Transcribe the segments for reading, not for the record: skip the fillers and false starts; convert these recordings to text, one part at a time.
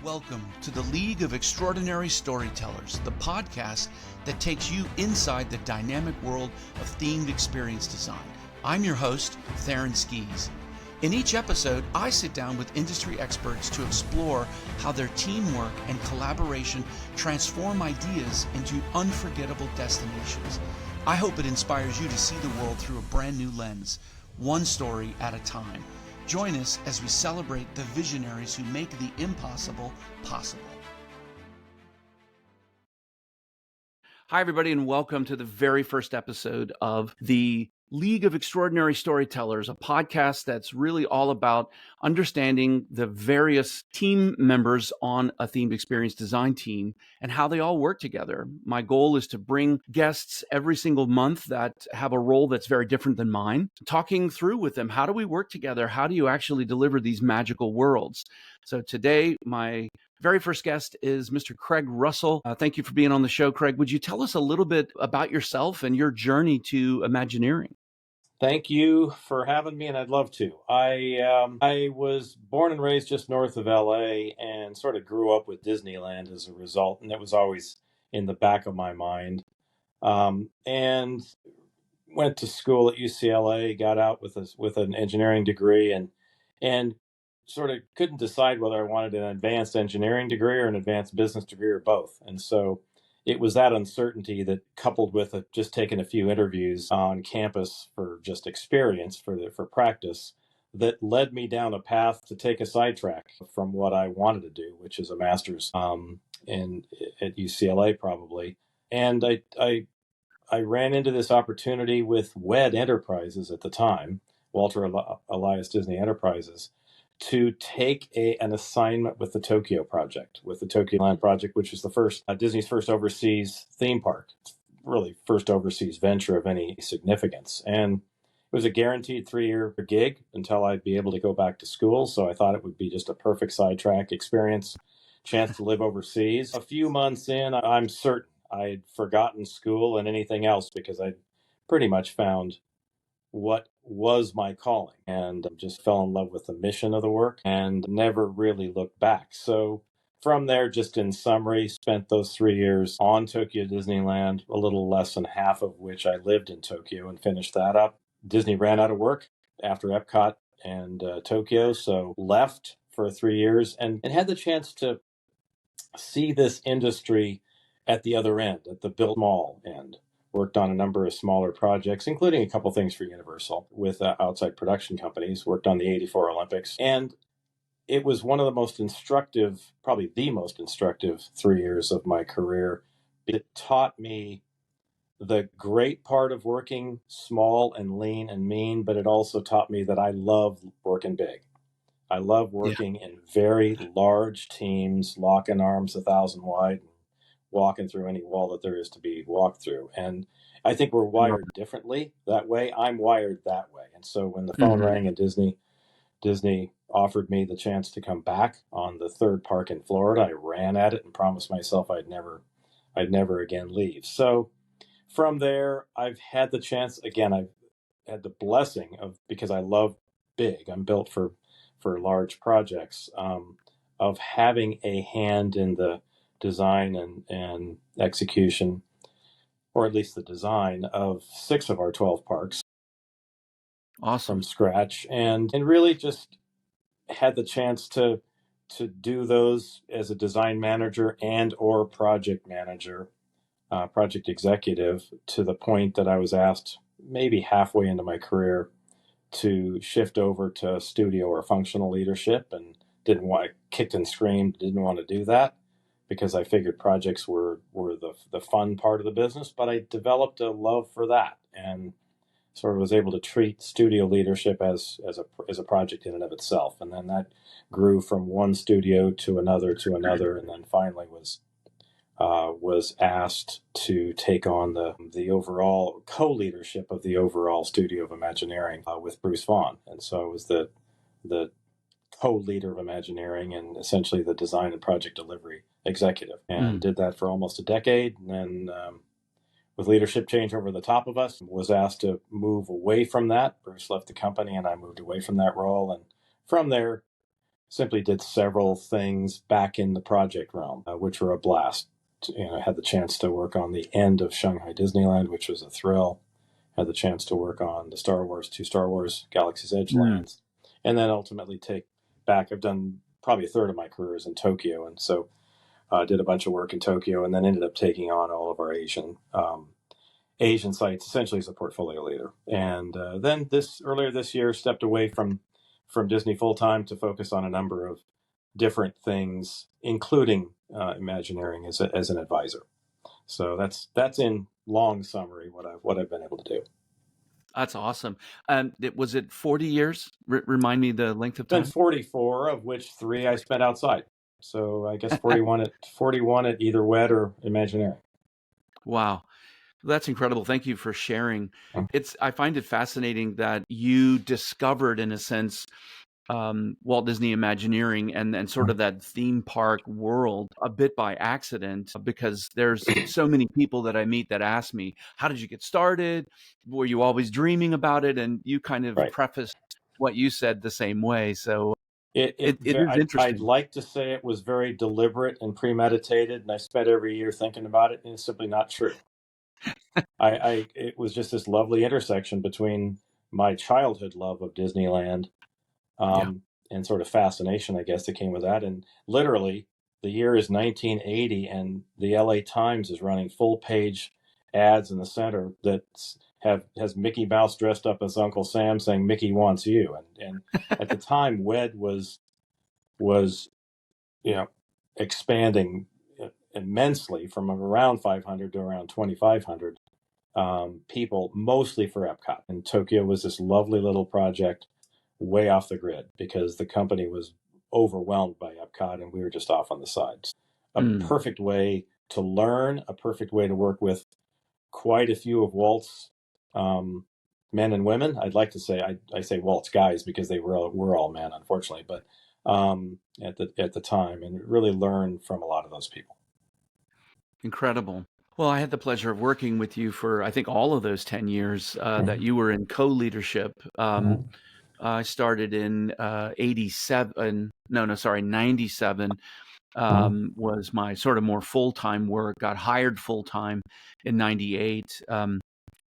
Welcome to the League of Extraordinary Storytellers, the podcast that takes you inside the dynamic world of themed experience design. I'm your host, Theron Skees. In each episode, I sit down with industry experts to explore how their teamwork and collaboration transform ideas into unforgettable destinations. I hope it inspires you to see the world through a brand new lens, one story at a time. Join us as we celebrate the visionaries who make the impossible possible. Hi, everybody, and welcome to the very first episode of the League of Extraordinary Storytellers, a podcast that's really all about understanding the various team members on a themed experience design team and how they all work together. My goal is to bring guests every single month that have a role that's very different than mine, talking through with them, how do we work together? How do you actually deliver these magical worlds? So today, my very first guest is Mr. Craig Russell. Thank you for being on the show, Craig. Would you tell us a little bit about yourself and your journey to Imagineering? Thank you for having me, and I'd love to. I was born and raised just north of LA and sort of grew up with Disneyland as a result, and it was always in the back of my mind. And went to school at UCLA, got out with an engineering degree, and sort of couldn't decide whether I wanted an advanced engineering degree or an advanced business degree or both. And so it was that uncertainty that, coupled with just taking a few interviews on campus for just experience for practice, that led me down a path to take a sidetrack from what I wanted to do, which is a master's at UCLA probably. And I ran into this opportunity with WED Enterprises at the time, Walter Elias Disney Enterprises, to take an assignment with the Tokyo project, with the Tokyo Land project, which is the first Disney's first overseas theme park, really first overseas venture of any significance. And it was a guaranteed 3-year gig until I'd be able to go back to school. So I thought it would be just a perfect sidetrack experience, chance to live overseas. A few months in, I'm certain I'd forgotten school and anything else because I'd pretty much found what was my calling and just fell in love with the mission of the work and never really looked back. So from there, just in summary, spent those 3 years on Tokyo Disneyland, a little less than half of which I lived in Tokyo and finished that up. Disney ran out of work after Epcot and Tokyo, so left for 3 years and had the chance to see this industry at the other end, at the build mall end. Worked on a number of smaller projects, including a couple things for Universal with outside production companies, worked on the 84 Olympics. And it was one of the most instructive, probably the most instructive 3 years of my career. It taught me the great part of working small and lean and mean, but it also taught me that I love working big. I love working in very large teams, locking arms 1,000 wide, walking through any wall that there is to be walked through. And I think we're wired differently that way. I'm wired that way. And so when the phone rang and Disney offered me the chance to come back on the third park in Florida, I ran at it and promised myself I'd never again leave. So from there, I've had the chance, again, I've had the blessing of, because I love big, I'm built for large projects, of having a hand in the design and execution, or at least the design of 6 of our 12 parks. Awesome. From scratch, and really just had the chance to do those as a design manager and or project manager, project executive, to the point that I was asked maybe halfway into my career to shift over to studio or functional leadership, and kicked and screamed, didn't want to do that, because I figured projects were the fun part of the business, but I developed a love for that and sort of was able to treat studio leadership as a project in and of itself. And then that grew from one studio to another, and then finally was asked to take on the overall co-leadership of the overall studio of Imagineering with Bruce Vaughn. And so I was the co-leader of Imagineering and essentially the design and project delivery executive, and did that for almost a decade. And then with leadership change over the top of us, was asked to move away from that. Bruce left the company and I moved away from that role. And from there, simply did several things back in the project realm, which were a blast. I had the chance to work on the end of Shanghai Disneyland, which was a thrill. Had the chance to work on the two Star Wars Galaxy's Edge lands, and then ultimately take back. I've done probably a third of my career is in Tokyo, and so did a bunch of work in Tokyo, and then ended up taking on all of our Asian sites essentially as a portfolio leader. And then earlier this year, stepped away from Disney full time to focus on a number of different things, including Imagineering as an advisor. So that's in long summary what I've been able to do. That's awesome. Was it 40 years? Remind me the length of Been time. 44, of which 3 I spent outside. So I guess 41 at either WED or Imagineering. Wow. That's incredible. Thank you for sharing. I find it fascinating that you discovered, in a sense, Walt Disney Imagineering and sort of that theme park world a bit by accident, because there's so many people that I meet that ask me, how did you get started? Were you always dreaming about it? And you kind of Right. prefaced what you said the same way. So it is I'd interesting. like to say it was very deliberate and premeditated, and I spent every year thinking about it, and it's simply not true. It was just this lovely intersection between my childhood love of Disneyland, and sort of fascination, I guess, that came with that. And literally, the year is 1980, and the LA Times is running full page ads in the center that has Mickey Mouse dressed up as Uncle Sam saying Mickey wants you. And at the time, WED was expanding immensely from around 500 to around 2,500 people, mostly for Epcot. And Tokyo was this lovely little project way off the grid because the company was overwhelmed by Epcot and we were just off on the sides. A perfect way to learn, a perfect way to work with quite a few of Walt's men and women. I'd like to say I say Walt's guys because they were all men, unfortunately, but at the time, and really learn from a lot of those people. Incredible. Well, I had the pleasure of working with you for, I think, all of those 10 years that you were in co-leadership. I started in 97. No, sorry, 97 was my sort of more full-time work. Got hired full-time in 98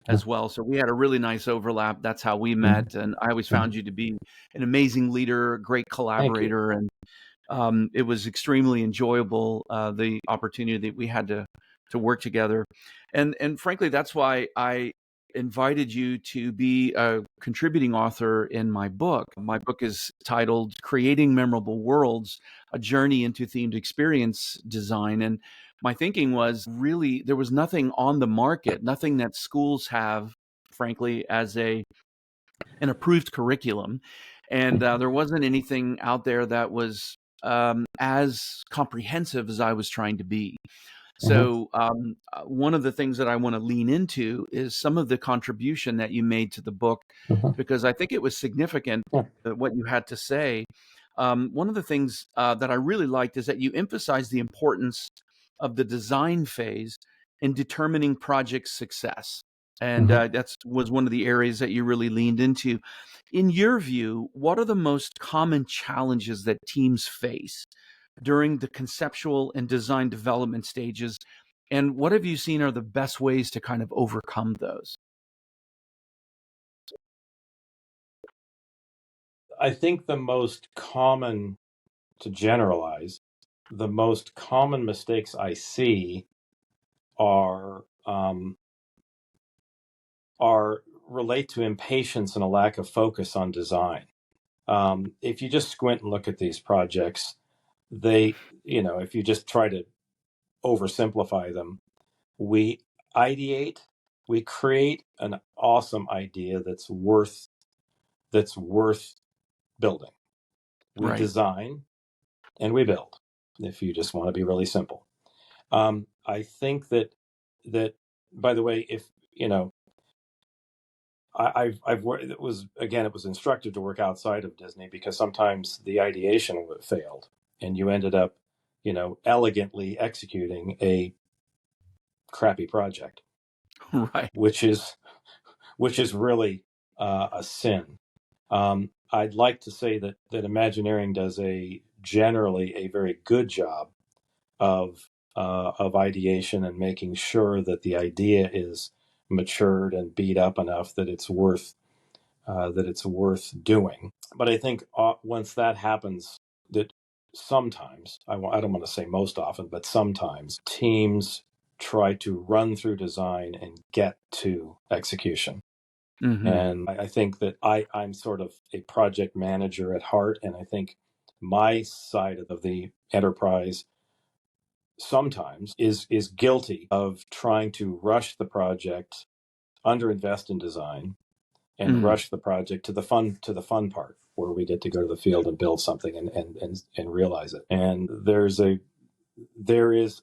as well. So we had a really nice overlap. That's how we met. And I always found you to be an amazing leader, a great collaborator. And it was extremely enjoyable, the opportunity that we had to work together. And frankly, that's why I invited you to be a contributing author in my book. My book is titled Creating Memorable Worlds, A Journey into Themed Experience Design. And my thinking was really there was nothing on the market, nothing that schools have, frankly, as an approved curriculum. And there wasn't anything out there that was as comprehensive as I was trying to be. So one of the things that I want to lean into is some of the contribution that you made to the book, because I think it was significant what you had to say. One of the things that I really liked is that you emphasized the importance of the design phase in determining project success. And that was one of the areas that you really leaned into. In your view, what are the most common challenges that teams face during the conceptual and design development stages? And what have you seen are the best ways to kind of overcome those? I think the most common, to generalize, the most common mistakes I see are relate to impatience and a lack of focus on design. If you just squint and look at these projects, if you just try to oversimplify them, we ideate, we create an awesome idea that's worth building. We design and we build, if you just want to be really simple. I think that by the way, if I've worked, it was instructive to work outside of Disney because sometimes the ideation failed and you ended up elegantly executing a crappy project, Right. which is really a sin. I'd like to say that Imagineering does generally a very good job of ideation and making sure that the idea is matured and beat up enough that it's worth doing. But I think once that happens, that sometimes I don't want to say most often, but sometimes teams try to run through design and get to execution. Mm-hmm. And I think that I'm sort of a project manager at heart, and I think my side of the enterprise sometimes is guilty of trying to rush the project, underinvest in design, and Mm. rush the project to the fun part where we get to go to the field and build something and realize it. And there is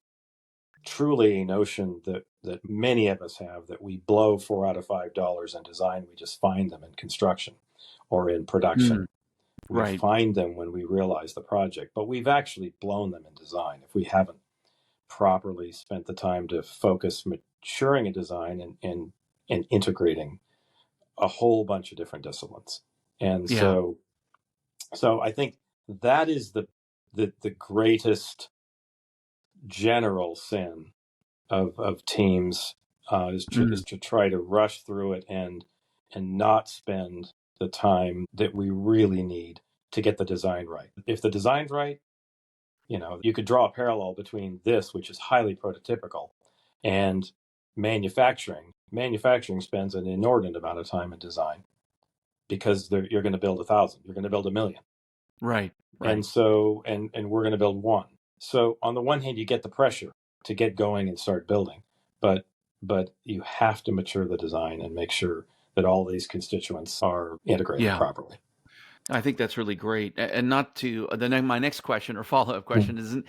truly a notion that many of us have, that we blow $4 out of $5 in design. We just find them in construction or in production. Mm. We Right. find them when we realize the project, but we've actually blown them in design if we haven't properly spent the time to focus maturing a design and integrating a whole bunch of different disciplines. And Yeah. so I think that is the greatest general sin of teams, is Mm. to try to rush through it and not spend the time that we really need to get the design right. If the design's right, you could draw a parallel between this, which is highly prototypical, and manufacturing. Manufacturing spends an inordinate amount of time in design because you're going to build 1,000, you're going to build 1,000,000, Right. and Right. so and we're going to build one. So on the one hand, you get the pressure to get going and start building, but you have to mature the design and make sure that all these constituents are integrated Yeah. properly. I think that's really great. And not to my next question or follow-up question isn't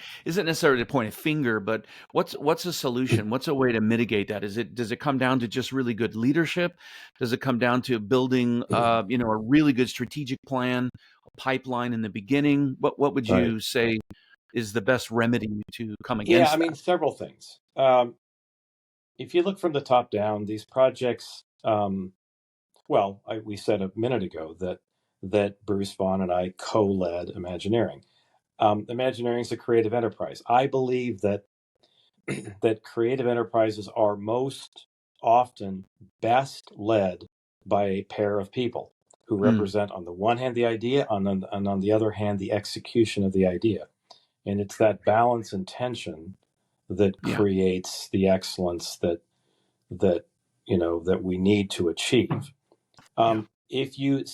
necessarily to point a finger, but what's a solution? What's a way to mitigate that? Does it come down to just really good leadership? Does it come down to building a really good strategic plan, a pipeline in the beginning? What would Right. you say is the best remedy to come Yeah, I against mean, that? several things. If you look from the top down, these projects, we said a minute ago that Bruce Vaughan and I co-led Imagineering. Imagineering is a creative enterprise. I believe that that creative enterprises are most often best led by a pair of people who Mm, represent, on the one hand, the idea, and on the other hand, the execution of the idea. And it's that balance and tension that yeah. creates the excellence that we need to achieve. Yeah. If you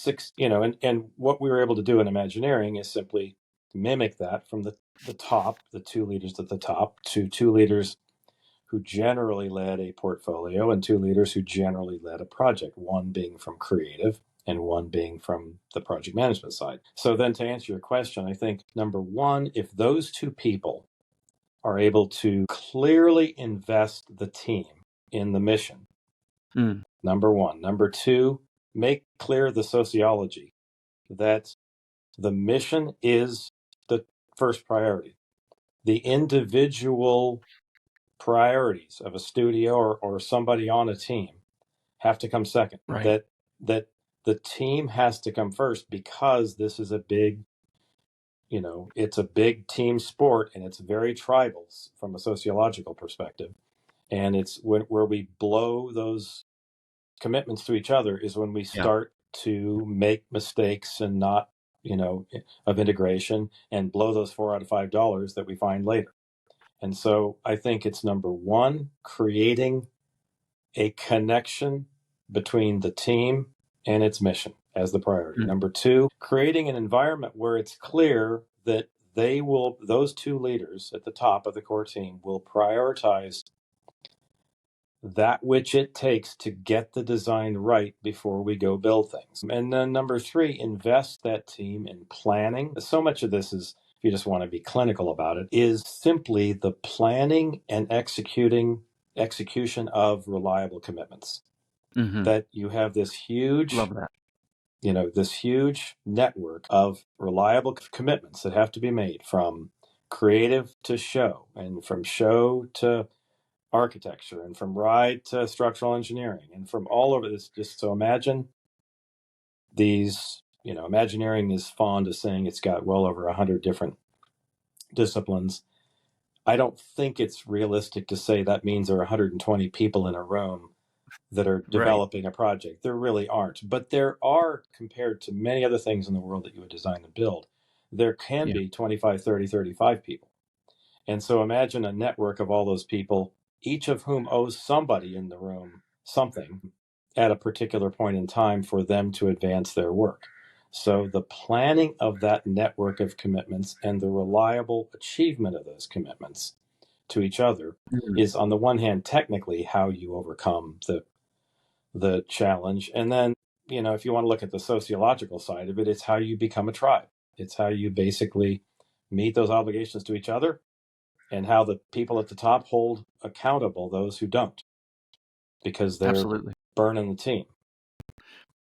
and what we were able to do in Imagineering is simply mimic that from the top, the two leaders at the top, to two leaders who generally led a portfolio and two leaders who generally led a project, one being from creative and one being from the project management side. So then, to answer your question, I think number one, if those two people are able to clearly invest the team in the mission, Mm, number one. Number two, make clear the sociology that the mission is the first priority. The individual priorities of a studio or somebody on a team have to come second. right. That the team has to come first, because this is it's a big team sport, and it's very tribal from a sociological perspective. And it's where we blow those commitments to each other is when we Yeah. start to make mistakes and not, of integration, and blow those $4 out of $5 that we find later. And so I think it's number one, creating a connection between the team and its mission as the priority. Mm, Number two, creating an environment where it's clear that those two leaders at the top of the core team will prioritize that which it takes to get the design right before we go build things. And then number three, invest that team in planning. So much of this is, if you just want to be clinical about it, is simply the planning and execution of reliable commitments. hmm That you have Love that. this huge network of reliable commitments that have to be made, from creative to show, and from show to architecture, and from ride to structural engineering, and from all over this. Just so imagine these Imagineering is fond of saying it's got well over 100 different disciplines. I don't think it's realistic to say that means there are 120 people in a room that are Right. developing a project. There really aren't. But there are, compared to many other things in the world that you would design and build, there can Yeah. be 25, 30, 35 people. And so imagine a network of all those people, each of whom owes somebody in the room something at a particular point in time for them to advance their work. So the planning of that network of commitments and the reliable achievement of those commitments to each other Mm. is, on the one hand, technically how you overcome the challenge. And then, if you want to look at the sociological side of it, it's how you become a tribe. It's how you basically meet those obligations to each other, and how the people at the top hold accountable those who don't, because they're Absolutely. burning the team.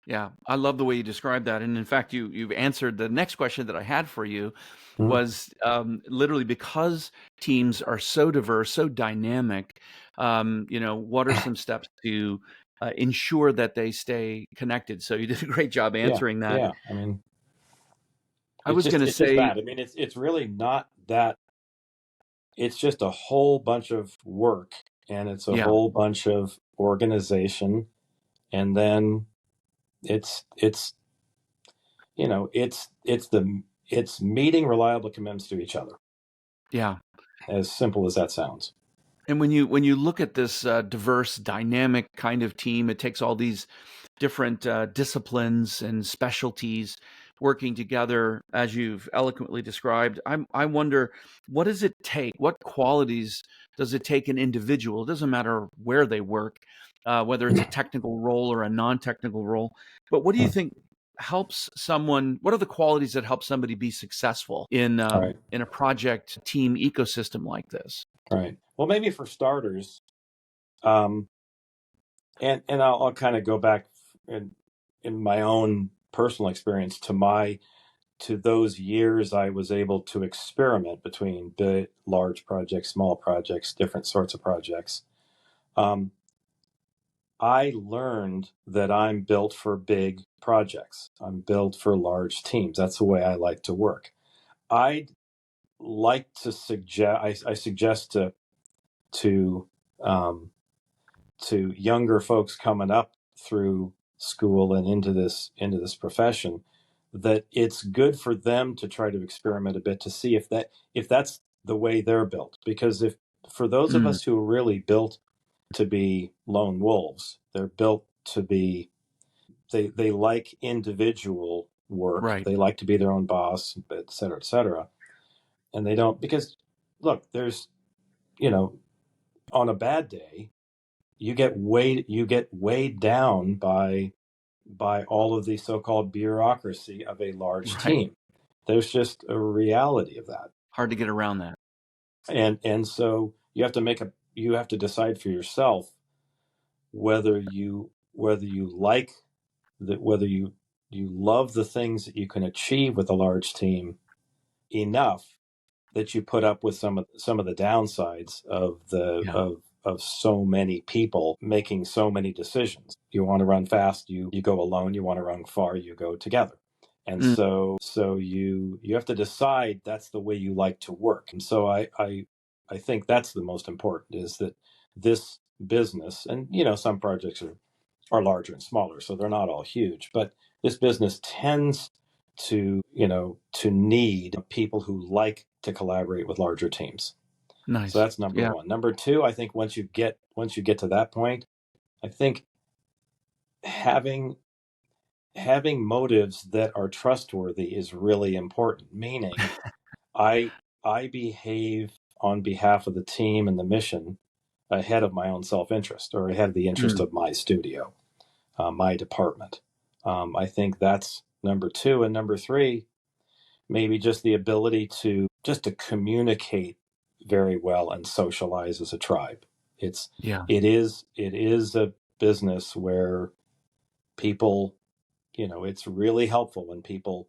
Yeah, I love the way you described that, and in fact, you've answered the next question that I had for you. Mm. Was literally because teams are so diverse, so dynamic. What are some steps to ensure that they stay connected? So you did a great job Yeah, answering that. yeah. I mean, I was going to it's just say, that. I mean, it's really not that. It's just a whole bunch of work, and it's a yeah, whole bunch of organization, and then it's it's meeting reliable commitments to each other. yeah. As simple as that sounds. And when you look at this diverse, dynamic kind of team, it takes all these different disciplines and specialties working together, as you've eloquently described. I wonder, what does it take? What qualities does it take an individual? It doesn't matter where they work, whether it's a technical role or a non-technical role. But what do you think helps someone? What are the qualities that help somebody be successful Right, in a project team ecosystem like this? right. Well, maybe for starters, um, and I'll kind of go back in my own personal experience to those years I was able to experiment between big, large projects, small projects, different sorts of projects. Um, I learned that I'm built for big projects. I'm built for large teams. That's the way I like to work. I'd like to suggest. I suggest to um, to younger folks coming up through school and into this profession, that it's good for them to try to experiment a bit to see if that's the way they're built. Because if for those of Mm, us who are really built to be lone wolves, they're built to be they like individual work, right, they like to be their own boss, et cetera, et cetera. And they don't, because look, there's, you know on a bad day, you get weighed down by all of the so-called bureaucracy of a large right. team. There's just a reality of that. Hard to get around that. And so you have to decide for yourself whether you like whether you love the things that you can achieve with a large team enough that you put up with some of the downsides Yeah. of so many people making so many decisions. You want to run fast, you go alone. You want to run far, you go together. And Mm, so you have to decide that's the way you like to work. And so I think that's the most important, is that this business, and some projects are larger and smaller, so they're not all huge, but this business tends to need people who like to collaborate with larger teams. So nice. that's number Yeah. one. Number two, I think once you get to that point, I think having motives that are trustworthy is really important. Meaning, I I behave on behalf of the team and the mission ahead of my own self-interest, or ahead of the interest Mm, of my studio, my department. I think that's number two, and number three, maybe just the ability to communicate very well and socialize as a tribe. It's yeah. it is a business where people, it's really helpful when people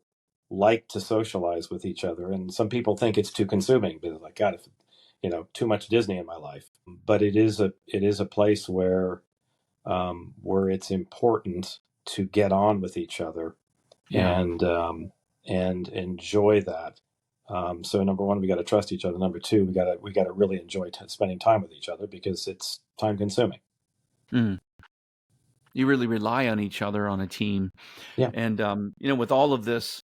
like to socialize with each other. And some people think it's too consuming, because like, God, if too much Disney in my life. But it is a place where it's important to get on with each other Yeah. And enjoy that. So number one, we got to trust each other. Number two, we got to really enjoy spending time with each other because it's time consuming. Mm. You really rely on each other on a team. Yeah. And with all of this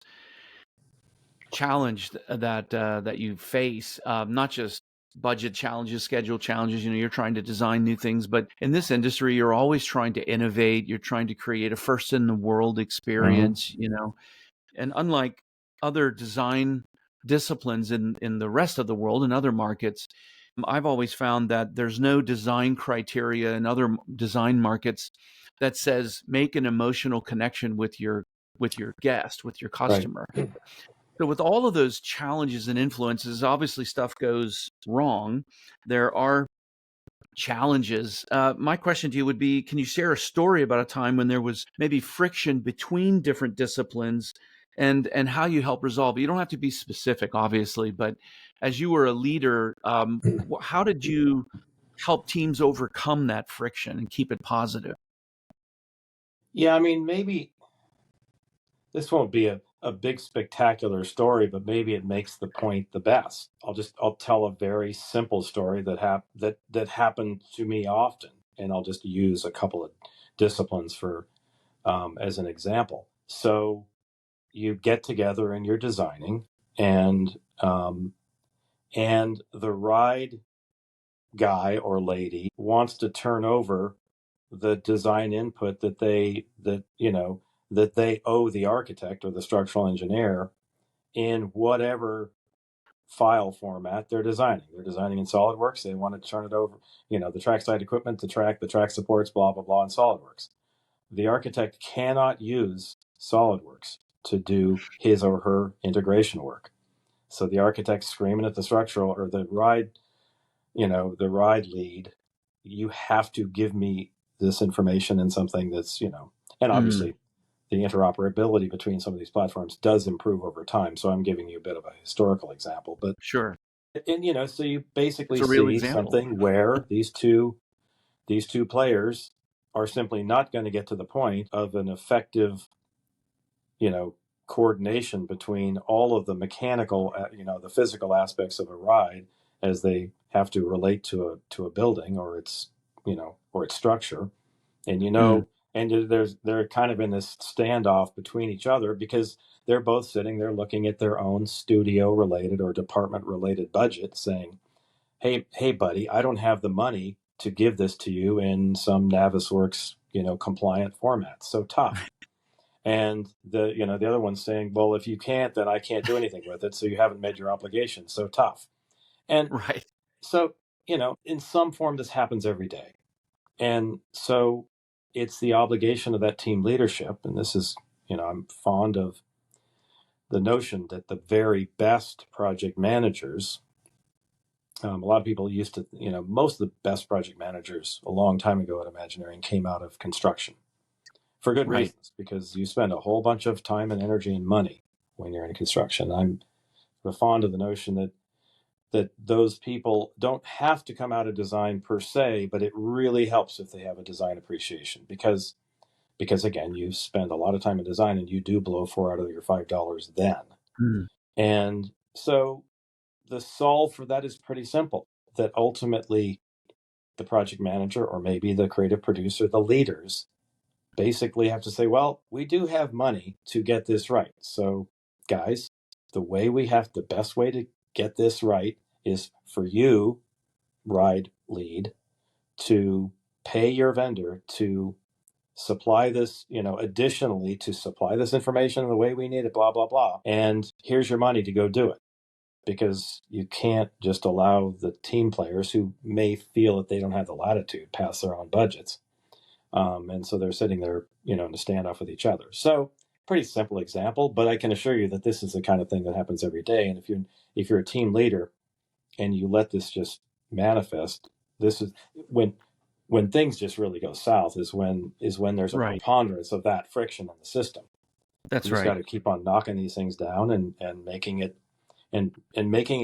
challenge that you face, not just budget challenges, schedule challenges, you're trying to design new things, but in this industry, you're always trying to innovate. You're trying to create a first in the world Mm-hmm. experience, and unlike other design disciplines in the rest of the world and other markets, I've always found that there's no design criteria in other design markets that says make an emotional connection with your guest, with your Right. customer. So with all of those challenges and influences, obviously stuff goes wrong. There are challenges. My question to you would be, can you share a story about a time when there was maybe friction between different disciplines and how you help resolve it? You don't have to be specific, obviously, but as you were a leader, how did you help teams overcome that friction and keep it positive? Yeah, I mean, maybe this won't be a big spectacular story, but maybe it makes the point the best. I'll tell a very simple story that happened to me often, and I'll just use a couple of disciplines for as an example. So you get together and you're designing, and the ride guy or lady wants to turn over the design input that they owe the architect or the structural engineer in whatever file format they're designing. They're designing in SolidWorks. They want to turn it over, the trackside equipment, the track supports, blah, blah, blah, in SolidWorks. The architect cannot use SolidWorks to do his or her integration work. So the architect's screaming at the structural or the ride lead, you have to give me this information in something that's, and Mm, obviously the interoperability between some of these platforms does improve over time. So I'm giving you a bit of a historical example, but, sure. and, so you It's basically a real see example. something where these two players are simply not going to get to the point of an effective, you know, coordination between all of the mechanical, the physical aspects of a ride as they have to relate to a building or its structure, and Mm, they're kind of in this standoff between each other because they're both sitting there looking at their own studio related or department related budget, saying, "Hey, buddy, I don't have the money to give this to you in some Navisworks compliant format. So tough." And the other one's saying, well, if you can't, then I can't do anything with it. So you haven't met your obligation. So tough. And right. so, in some form, this happens every day. And so it's the obligation of that team leadership. And this is, I'm fond of the notion that the very best project managers, a lot of people used to, most of the best project managers a long time ago at Imagineering came out of construction. For good Right. reasons, because you spend a whole bunch of time and energy and money when you're in construction. I'm fond of the notion that those people don't have to come out of design per se, but it really helps if they have a design appreciation because again, you spend a lot of time in design and you do blow four out of your $5 then. Mm, And so the solve for that is pretty simple. That ultimately the project manager or maybe the creative producer, the leaders basically have to say, well, we do have money to get this right. So, guys, the best way to get this right is for you, ride lead, to pay your vendor to supply this, additionally to supply this information the way we need it, blah, blah, blah. And here's your money to go do it. Because you can't just allow the team players who may feel that they don't have the latitude pass their own budgets, and so they're sitting there, in a standoff with each other. So, pretty simple example, but I can assure you that this is the kind of thing that happens every day. And if you're a team leader and you let this just manifest, this is when things just really go south. Is when there's a right. preponderance of that friction in the system. You That's just got right. to keep on knocking these things down and making it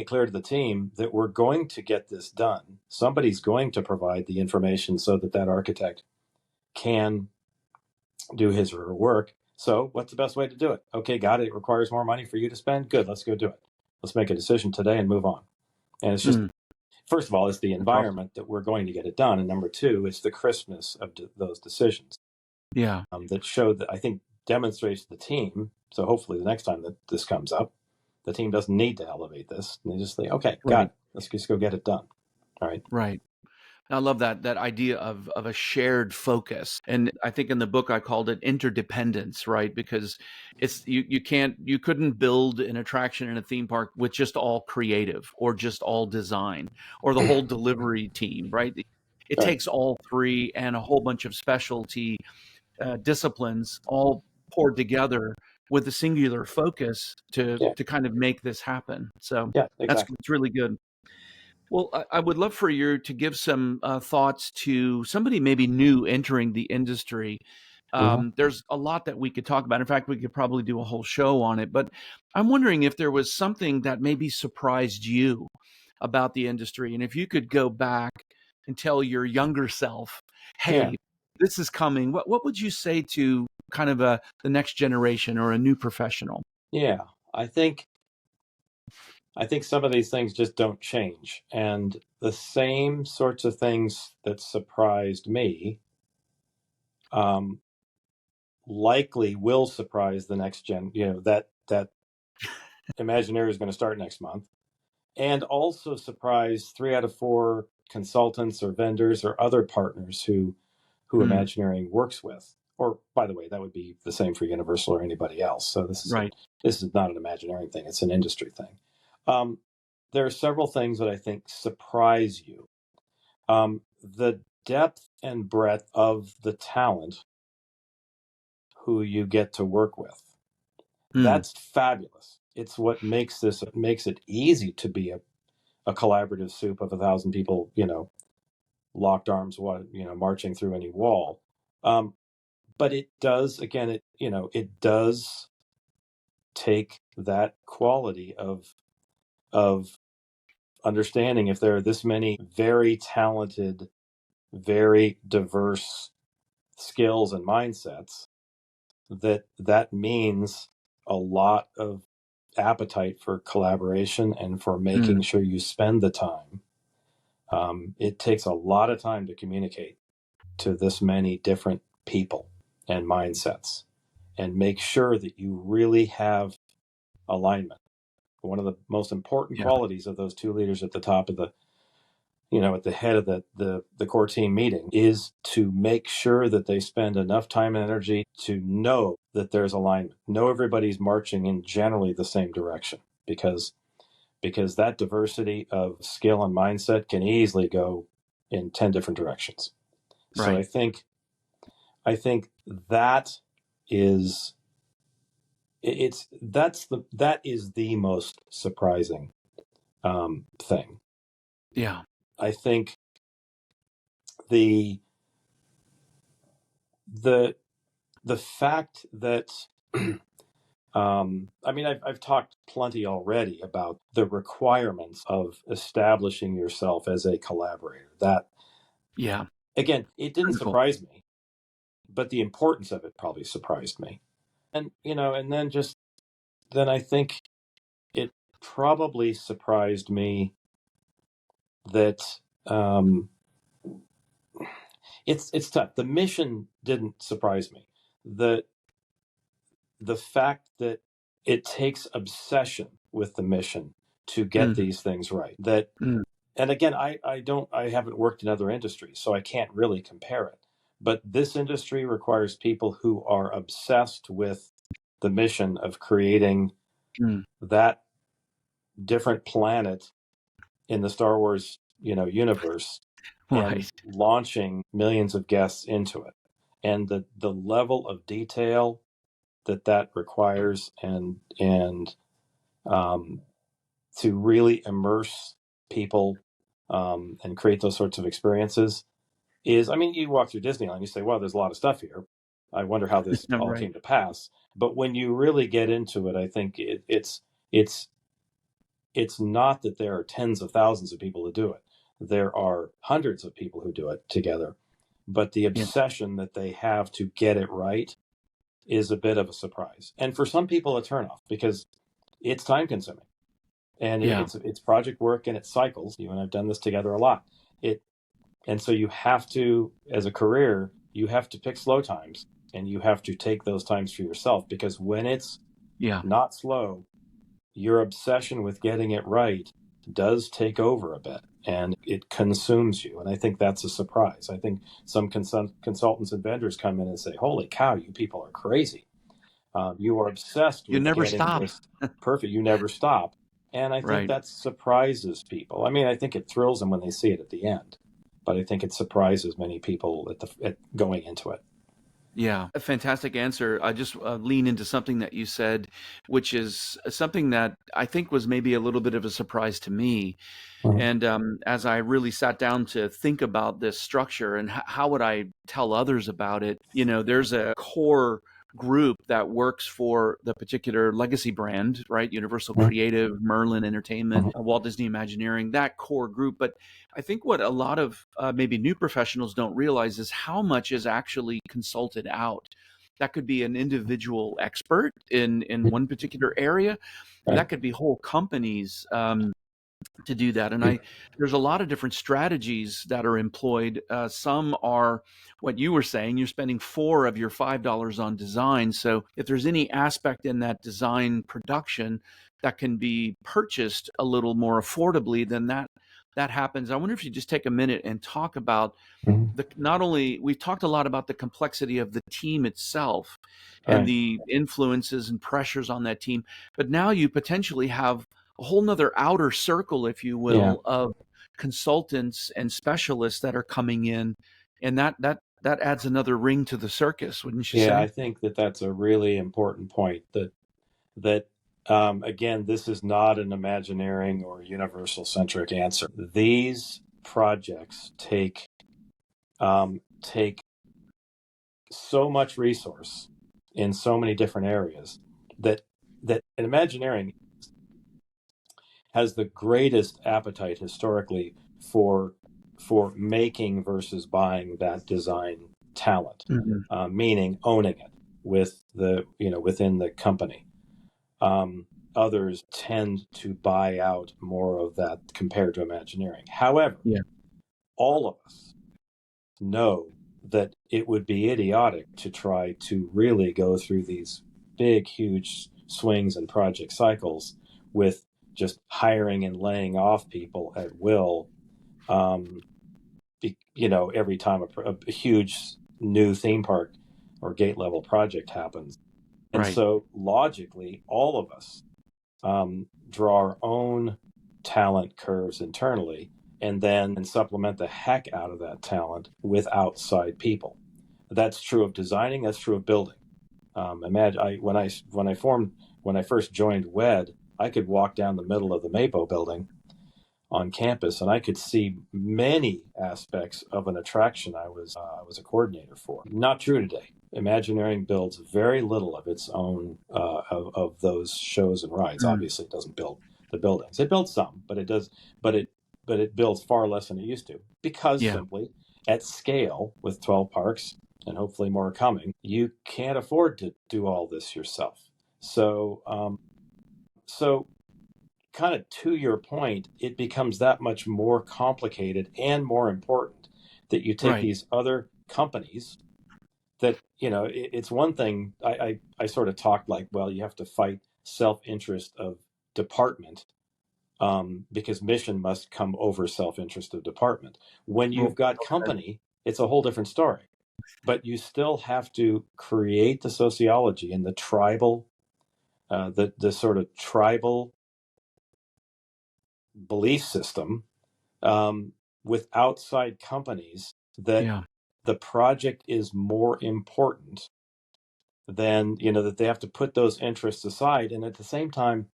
clear to the team that we're going to get this done. Somebody's going to provide the information so that architect can do his or her work. So what's the best way to do it? Okay, got it. It requires more money for you to spend. Good, let's go do it. Let's make a decision today and move on. And it's just, first of all, it's the That's awesome. environment that we're going to get it done. And number two, it's the crispness of those decisions Yeah. that showed that I think demonstrates to the team. So hopefully the next time that this comes up, the team doesn't need to elevate this. And they just say, okay, got Right. it. Let's just go get it done. All right. Right. I love that idea of a shared focus. And I think in the book I called it interdependence, right? Because it's you couldn't build an attraction in a theme park with just all creative or just all design or the whole delivery team, right? It Right. takes all three and a whole bunch of specialty disciplines all poured together with a singular focus to Yeah. kind of make this happen. So Yeah, that's exactly. it's really good. Well, I would love for you to give some thoughts to somebody maybe new entering the industry. Mm-hmm. There's a lot that we could talk about. In fact, we could probably do a whole show on it. But I'm wondering if there was something that maybe surprised you about the industry. And if you could go back and tell your younger self, Yeah. hey, this is coming, what would you say to kind of the next generation or a new professional? Yeah. I think some of these things just don't change. And the same sorts of things that surprised me um, likely will surprise the next gen. That Imagineering is going to start next month, and also surprise 3 out of 4 consultants or vendors or other partners who Mm, Imagineering works with. Or, by the way, that would be the same for Universal or anybody else. So right. this is not an Imagineering thing; it's an industry thing. Um, there are several things that I think surprise you. The depth and breadth of the talent who you get to work with. Mm, That's fabulous. It's what makes it easy to be a collaborative soup of 1,000 people, locked arms, marching through any wall. Um, but it does, again, it does take that quality of understanding if there are this many very talented, very diverse skills and mindsets, that means a lot of appetite for collaboration and for making mm, sure you spend the time. It takes a lot of time to communicate to this many different people and mindsets and make sure that you really have alignment. One of the most important yeah. qualities of those two leaders at the top of at the head of the core team meeting is to make sure that they spend enough time and energy to know that there's alignment, know everybody's marching in generally the same direction, because that diversity of skill and mindset can easily go in 10 different directions. So Right. I think that is that is the most surprising thing. Yeah. I think the the the fact that I mean, I've talked plenty already about the requirements of establishing yourself as a collaborator. That, Yeah. again, it didn't Critical. surprise me, but the importance of it probably surprised me. And then I think it probably surprised me that um, it's tough. The mission didn't surprise me. The the fact that it takes obsession with the mission to get Mm, these things right. That, mm, and again, I haven't worked in other industries, so I can't really compare it. But this industry requires people who are obsessed with the mission of creating mm. that different planet in the Star Wars, universe, and Right. launching millions of guests into it. And the level of detail that requires, and um, to really immerse people and create those sorts of experiences is, I mean, you walk through Disneyland, you say, well, there's a lot of stuff here. I wonder how this all Right. came to pass. But when you really get into it, I think it's it's not that there are tens of thousands of people who do it. There are hundreds of people who do it together. But the Yeah. obsession that they have to get it right is a bit of a surprise. And for some people, a turnoff because it's time consuming and Yeah. it's project work and it cycles. You and I've done this together a lot. And so you have to, as a career, you have to pick slow times and you have to take those times for yourself, because when it's Yeah. not slow, your obsession with getting it right does take over a bit and it consumes you. And I think that's a surprise. I think some consultants and vendors come in and say, holy cow, you people are crazy. You are obsessed You with never getting stop. this perfect. You never stop. And I think Right. that surprises people. I mean, I think it thrills them when they see it at the end, but I think it surprises many people at going into it. Yeah, a fantastic answer. I just lean into something that you said, which is something that I think was maybe a little bit of a surprise to me. Mhm. And as I really sat down to think about this structure and how would I tell others about it, there's a core group that works for the particular legacy brand, right? Universal Creative, Merlin Entertainment, Mhm. Walt Disney Imagineering, that core group. But I think what a lot of maybe new professionals don't realize is how much is actually consulted out. That could be an individual expert in one particular area. Right. That could be whole companies. To do that. And there's a lot of different strategies that are employed. Some are what you were saying, you're spending $4 of your $5 on design. So if there's any aspect in that design production that can be purchased a little more affordably, then that happens. I wonder if you just take a minute and talk about Mhm. not only we've talked a lot about the complexity of the team itself and Right. the influences and pressures on that team, but now you potentially have a whole nother outer circle, if you Yeah. will, of consultants and specialists that are coming in, and that adds another ring to the circus, wouldn't you Yeah, say? I think that's a really important point. That again, this is not an Imagineering or universal centric answer. These projects take so much resource in so many different areas that Imagineering has the greatest appetite historically for making versus buying that design talent, Mhm. meaning owning it within the company. Others tend to buy out more of that compared to Imagineering. However, Yeah. all of us know that it would be idiotic to try to really go through these big, huge swings and project cycles with just hiring and laying off people at will. Um, every time a huge new theme park or gate level project happens. And Right. so logically, all of us draw our own talent curves internally and then supplement the heck out of that talent with outside people. That's true of designing. That's true of building. Imagine when I first joined WED, I could walk down the middle of the Mapo building on campus, and I could see many aspects of an attraction I was a coordinator for. Not true today. Imagineering builds very little of its own of those shows and rides. Mm. Obviously, it doesn't build the buildings. It builds some, but it does. But it builds far less than it used to, because Yeah. simply at scale with 12 parks and hopefully more coming, you can't afford to do all this yourself. So kind of to your point, it becomes that much more complicated and more important that you take Right. these other companies that, it's one thing. I sort of talked like, well, you have to fight self-interest of department, because mission must come over self-interest of department. When Well, you've got company, it's a whole different story, but you still have to create the sociology and the tribal, the sort of tribal belief system, um, with outside companies, that yeah. the project is more important than, that they have to put those interests aside. And at the same time,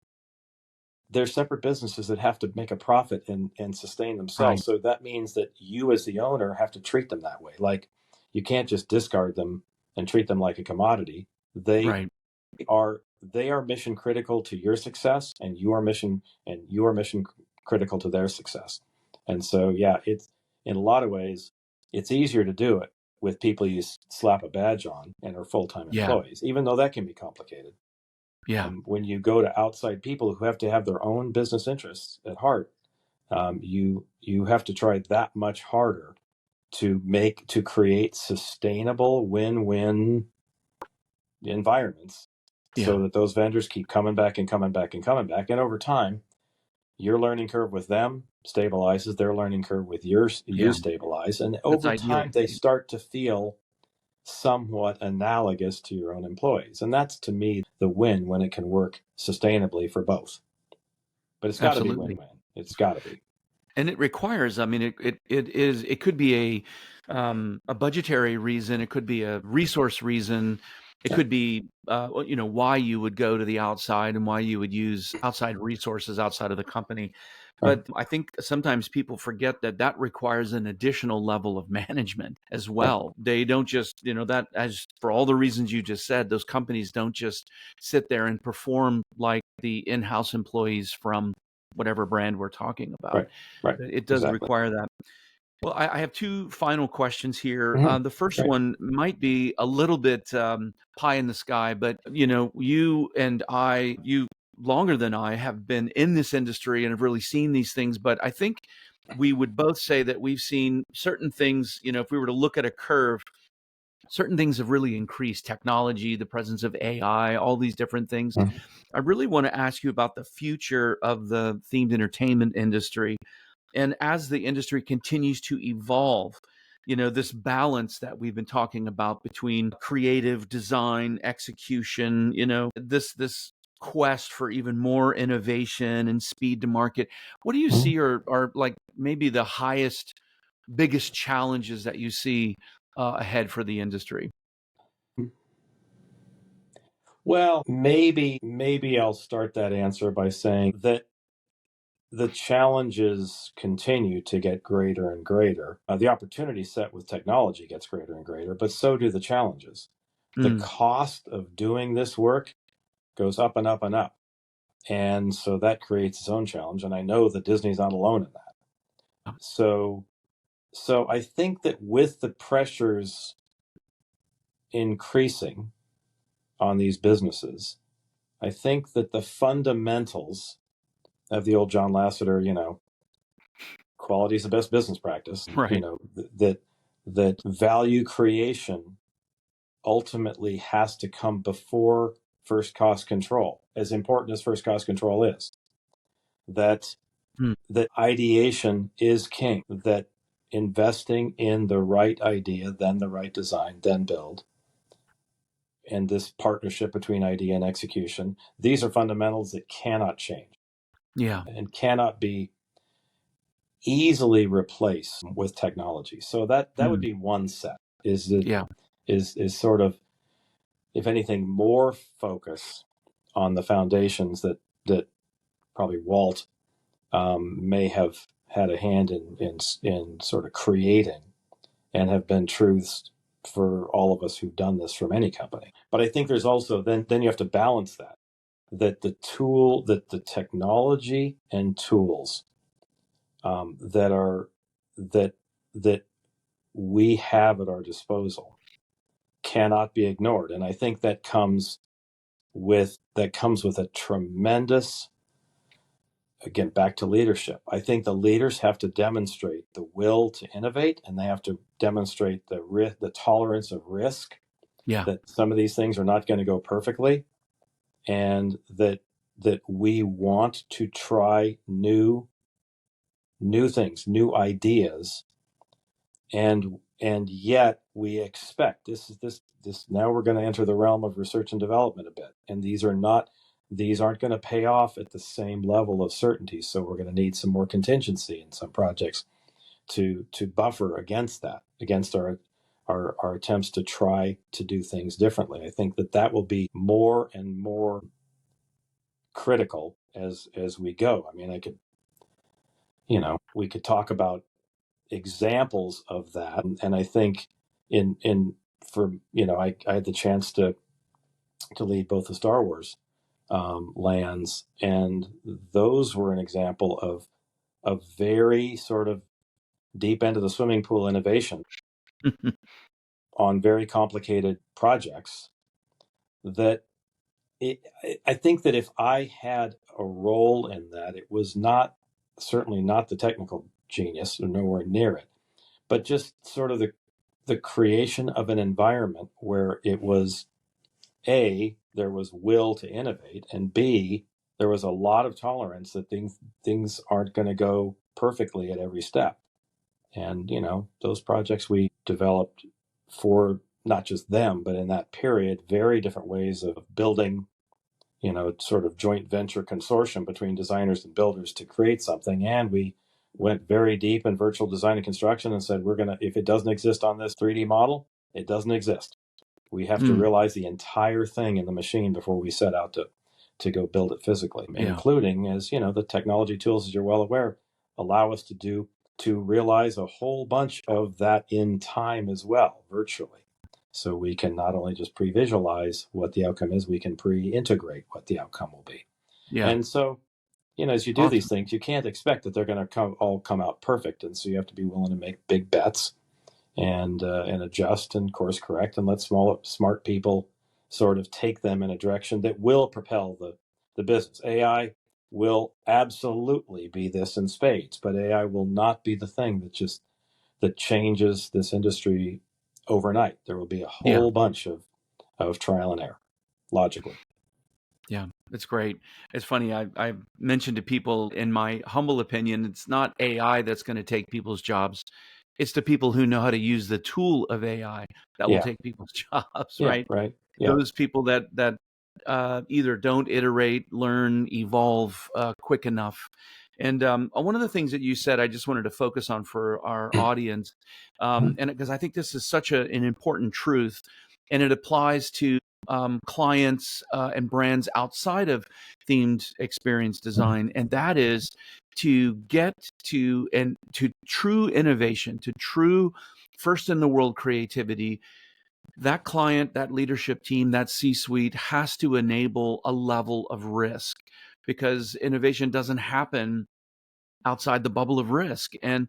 they're separate businesses that have to make a profit and sustain Right. themselves. So that means that you, as the owner, have to treat them that way. Like, you can't just discard them and treat them like a commodity. They Right. they are mission critical to your success, and you are mission critical to their success. And so, yeah, it's in a lot of ways it's easier to do it, with people you slap a badge on and are full-time Yeah. employees, even though that can be complicated. Yeah. When you go to outside people who have to have their own business interests at heart, you have to try that much harder to create sustainable win-win environments, Yeah. so that those vendors keep coming back and coming back and coming back, and over time, your learning curve with them stabilizes, their learning curve with you Yeah. stabilize, and That's over ideal. time they start to feel somewhat analogous to your own employees. And that's, to me, the win, when it can work sustainably for both. But it's got to be Absolutely. win-win. It's got to be. And it requires, I mean, it could be a budgetary reason, it could be a resource reason, it Yeah. could be why you would go to the outside and why you would use outside resources outside of the company. Right. But I think sometimes people forget that that requires an additional level of management as Right. well. They don't just, that, as for all the reasons you just said, those companies don't just sit there and perform like the in-house employees from whatever brand we're talking about. Right. Right. It does Exactly. require that. Well, I have two final questions here. Mm-hmm. The first Right. one might be a little bit pie in the sky, but you and I, you longer than I, have been in this industry and have really seen these things. But I think we would both say that we've seen certain things. If we were to look at a curve, certain things have really increased: technology, the presence of AI, all these different things. Mm-hmm. I really want to ask you about the future of the themed entertainment industry. And as the industry continues to evolve, this balance that we've been talking about between creative design, execution, this quest for even more innovation and speed to market. What do you Mm-hmm. see are like maybe the biggest challenges that you see ahead for the industry? Well, maybe I'll start that answer by saying that the challenges continue to get greater and greater. The opportunity set with technology gets greater and greater, but so do the challenges. The Mm, cost of doing this work goes up and up and up. And so that creates its own challenge. And I know that Disney's not alone in that. So I think that with the pressures increasing on these businesses, I think that the fundamentals of the old John Lasseter, quality is the best business practice, right. that value creation ultimately has to come before first cost control, as important as first cost control is. That Mm, that ideation is king, that investing in the right idea, then the right design, then build, and this partnership between idea and execution, these are fundamentals that cannot change yeah. and cannot be easily replaced with technology. So that would Mm, be one set, is that yeah. is sort of, if anything, more focus on the foundations that probably Walt may have had a hand in sort of creating, and have been truths for all of us who've done this from any company. But I think there's also, then you have to balance that the technology and tools that are that we have at our disposal cannot be ignored. And I think that comes with a tremendous, again, back to leadership. I think the leaders have to demonstrate the will to innovate, and they have to demonstrate the tolerance of risk, Yeah. that some of these things are not going to go perfectly, and that we want to try new things, new ideas, and yet we expect this now we're going to enter the realm of research and development a bit, and these aren't going to pay off at the same level of certainty, so we're going to need some more contingency in some projects to buffer against that, against our attempts to try to do things differently. I think that will be more and more critical as we go. I mean, we could talk about examples of that, and I think in for I had the chance to lead both the Star Wars lands, and those were an example of a very sort of deep end of the swimming pool innovation on very complicated projects that I think that if I had a role in that, it was certainly not the technical genius, or nowhere near it, but just sort of the creation of an environment where it was A, there was will to innovate, and B, there was a lot of tolerance that things aren't going to go perfectly at every step. And, those projects we developed for not just them, but in that period, very different ways of building, sort of joint venture consortium between designers and builders to create something. And we went very deep in virtual design and construction and said, if it doesn't exist on this 3D model, it doesn't exist. We have to realize the entire thing in the machine before we set out to go build it physically, including, as the technology tools, as you're well aware, allow us to realize a whole bunch of that in time as well, virtually. So we can not only just pre-visualize what the outcome is, we can pre-integrate what the outcome will be. Yeah. And so, as you do these things, you can't expect that they're going to all come out perfect. And so you have to be willing to make big bets and adjust and course correct and let smart people sort of take them in a direction that will propel the business. AI will absolutely be this in spades, but AI will not be the thing that changes this industry overnight. There will be a whole bunch of trial and error, logically. Yeah, it's great. It's funny. I've mentioned to people, in my humble opinion, it's not AI that's going to take people's jobs. It's the people who know how to use the tool of AI that will take people's jobs, right? Right. Yeah. Those people that either don't iterate, learn, evolve quick enough. And one of the things that you said, I just wanted to focus on for our audience, and because I think this is such an important truth, and it applies to clients and brands outside of themed experience design, and that is to get to true innovation, to true first in the world creativity. That client, that leadership team, that C-suite has to enable a level of risk, because innovation doesn't happen outside the bubble of risk. And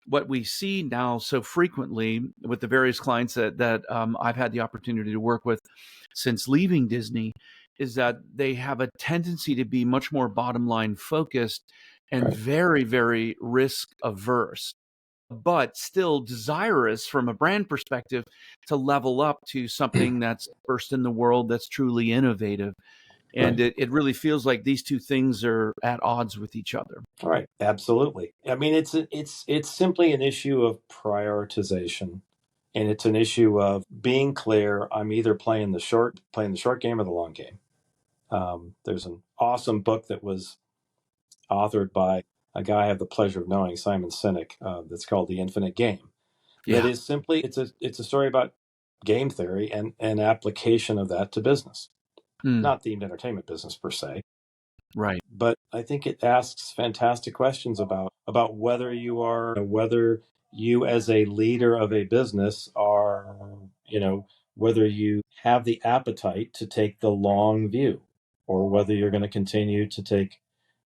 what we see now so frequently with the various clients that I've had the opportunity to work with since leaving Disney is that they have a tendency to be much more bottom line focused and very, very risk averse, but still desirous from a brand perspective to level up to something that's first in the world, that's truly innovative. And it really feels like these two things are at odds with each other. All right. Absolutely. I mean, it's simply an issue of prioritization, and it's an issue of being clear. I'm either playing the short game or the long game. There's an awesome book that was authored by a guy I have the pleasure of knowing, Simon Sinek, that's called The Infinite Game. That is simply, it's a story about game theory and application of that to business. Not themed entertainment business per se. Right. But I think it asks fantastic questions about whether you as a leader of a business are, whether you have the appetite to take the long view, or whether you're going to continue to take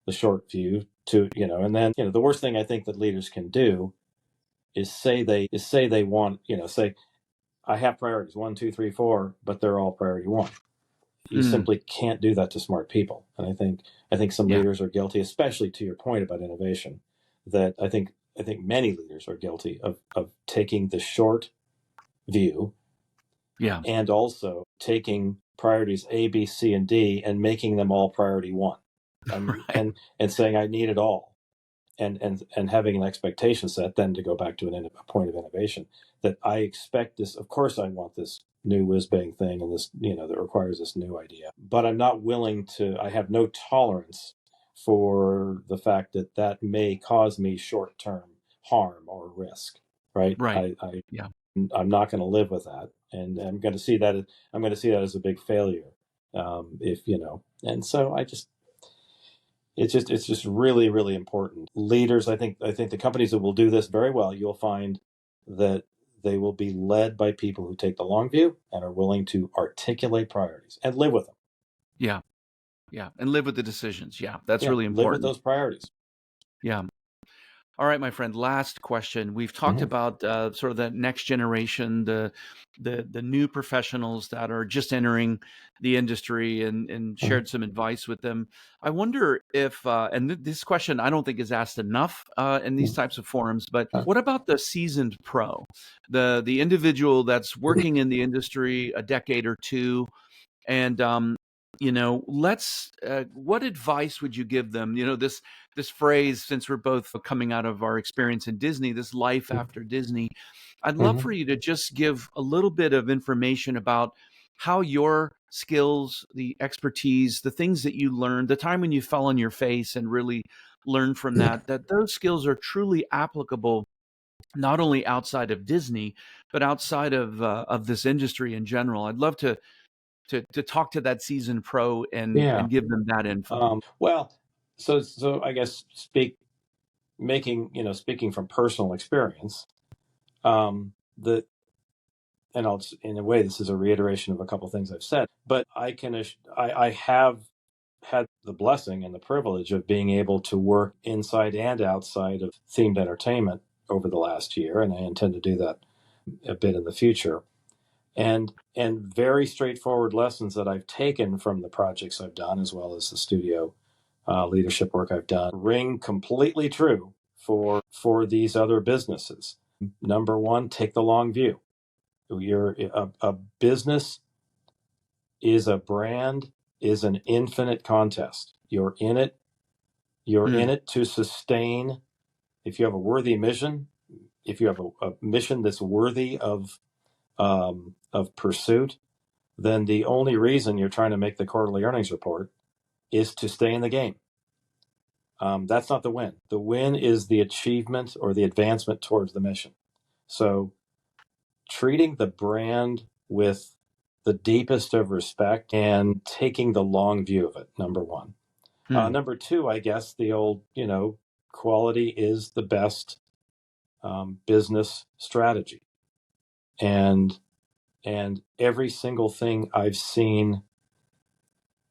the short view and then, the worst thing I think that leaders can do is say they want, say, I have priorities 1, 2, 3, 4, but they're all priority 1. You simply can't do that to smart people. And I think some leaders are guilty, especially to your point about innovation, that I think many leaders are guilty of taking the short view, and also taking priorities A, B, C, and D and making them all priority 1. And saying I need it all. And having an expectation set, then to go back to a point of innovation, that I expect this, of course I want this new whiz-bang thing and this, that requires this new idea. But I'm not willing to, I have no tolerance for the fact that may cause me short-term harm or risk, right? I'm not going to live with that. And I'm going to see that as a big failure. And so it's just really, really important. Leaders, I think the companies that will do this very well, you'll find that they will be led by people who take the long view and are willing to articulate priorities and live with them. Yeah. And live with the decisions. Yeah, that's really important. Live with those priorities. Yeah. All right, my friend. Last question. We've talked Mhm. about sort of the next generation, the new professionals that are just entering the industry, and Mhm. shared some advice with them. I wonder if, this question I don't think is asked enough in these types of forums, but Uh, what about the seasoned pro, the individual that's working in the industry a decade or two, and let's what advice would you give them? This phrase, since we're both coming out of our experience in Disney, this life after Disney, I'd love mhm. for you to just give a little bit of information about how your skills, the expertise, the things that you learned, the time when you fell on your face and really learned from that those skills are truly applicable not only outside of Disney, but outside of this industry in general. I'd love to talk to that seasoned pro Yeah. and give them that info. Well, so I guess speaking from personal experience, the and in a way, this is a reiteration of a couple things I've said, but I have had the blessing and the privilege of being able to work inside and outside of themed entertainment over the last year, and I intend to do that a bit in the future. And very straightforward lessons that I've taken from the projects I've done, as well as the studio leadership work I've done, ring completely true for these other businesses. Number one, take the long view. A business is a brand, is an infinite contest. You're in Mm, it to sustain. If you have a worthy mission, if you have a mission that's worthy of pursuit, then the only reason you're trying to make the quarterly earnings report is to stay in the game. That's not the win. The win is the achievement or the advancement towards the mission. So treating the brand with the deepest of respect and taking the long view of it, number one. mm, Number two, I guess the old, quality is the best business strategy. And every single thing I've seen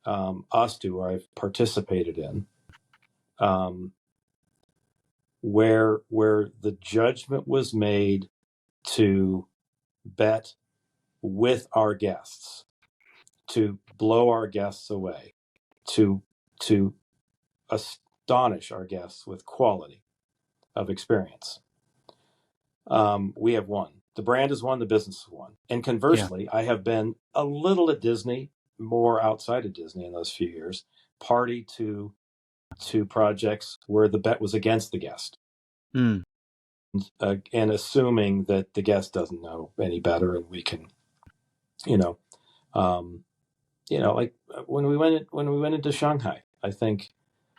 us do or I've participated in, um, where the judgment was made to bet with our guests, to blow our guests away, to to astonish our guests with quality of experience. We have won. The brand has won. The business has won. And yeah. conversely, I have been a little at Disney, more outside of Disney in those few years, party to projects where the bet was against the guest, Mm, and assuming that the guest doesn't know any better, and we can, you know, um, like when we went into Shanghai, I think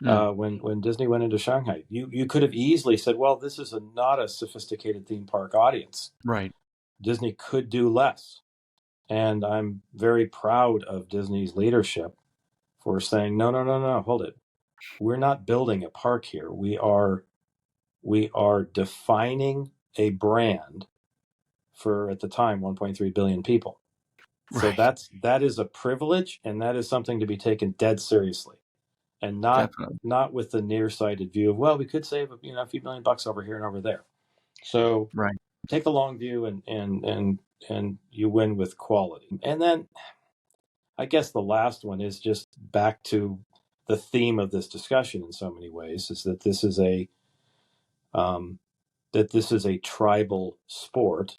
mm, when Disney went into Shanghai, you could have easily said, well, this is not a sophisticated theme park audience. right. Disney could do less, and I'm very proud of Disney's leadership for saying, no, no, no, no, hold it. We're not building a park here. We are defining a brand for, at the time, 1.3 billion people. So Right. that is a privilege, and that is something to be taken dead seriously, and not Definitely. not with the nearsighted view of, well, we could save a few million bucks over here and over there. So Right. take the long view, and you win with quality. And then I guess the last one is just back to the theme of this discussion in so many ways, is that um, this is a tribal sport.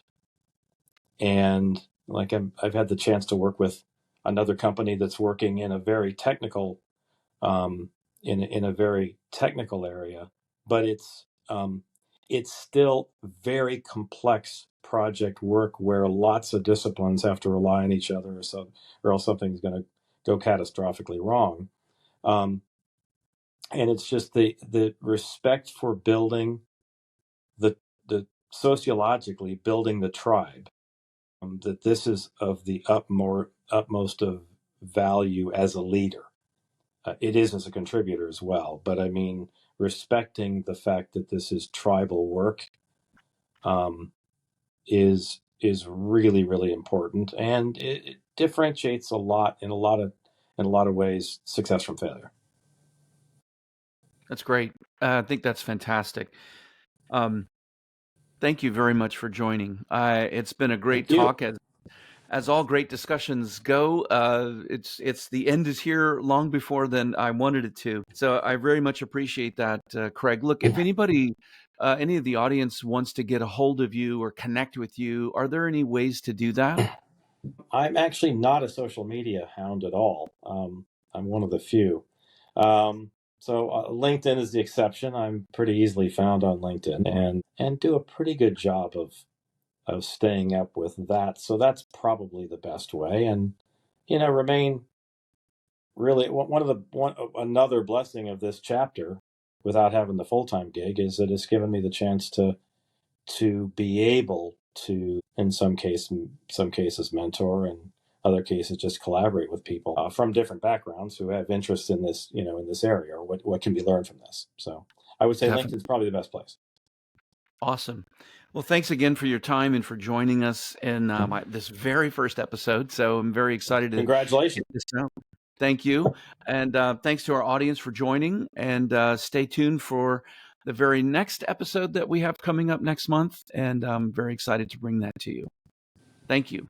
And like I've had the chance to work with another company that's working in a very technical, um, in a very technical area, but it's still very complex project work where lots of disciplines have to rely on each other, or else something's going to go catastrophically wrong. Um, and it's just the respect for building the sociologically building the tribe, that this is of the utmost of value as a leader. It is as a contributor as well, but I mean, respecting the fact that this is tribal work, um, is really really important, and it differentiates a lot in a lot of ways success from failure. That's great. I think that's fantastic. Thank you very much for joining. It's been a great Thank you. talk. As all great discussions go, it's the end is here long before than I wanted it to. So I very much appreciate that, Craig. Look, if anybody, any of the audience wants to get a hold of you or connect with you, are there any ways to do that? I'm actually not a social media hound at all. I'm one of the few. So LinkedIn is the exception. I'm pretty easily found on LinkedIn and do a pretty good job of staying up with that. So that's probably the best way. And remain really another blessing of this chapter, without having the full-time gig, is that it's given me the chance to be able to, in some cases mentor, and other cases just collaborate with people from different backgrounds who have interests in this, in this area, or what can be learned from this. So I would say LinkedIn Definitely. is probably the best place. Awesome. Well, thanks again for your time and for joining us in this very first episode. So I'm very excited to Congratulations. get this out. Thank you. And thanks to our audience for joining. And stay tuned for the very next episode that we have coming up next month. And I'm very excited to bring that to you. Thank you.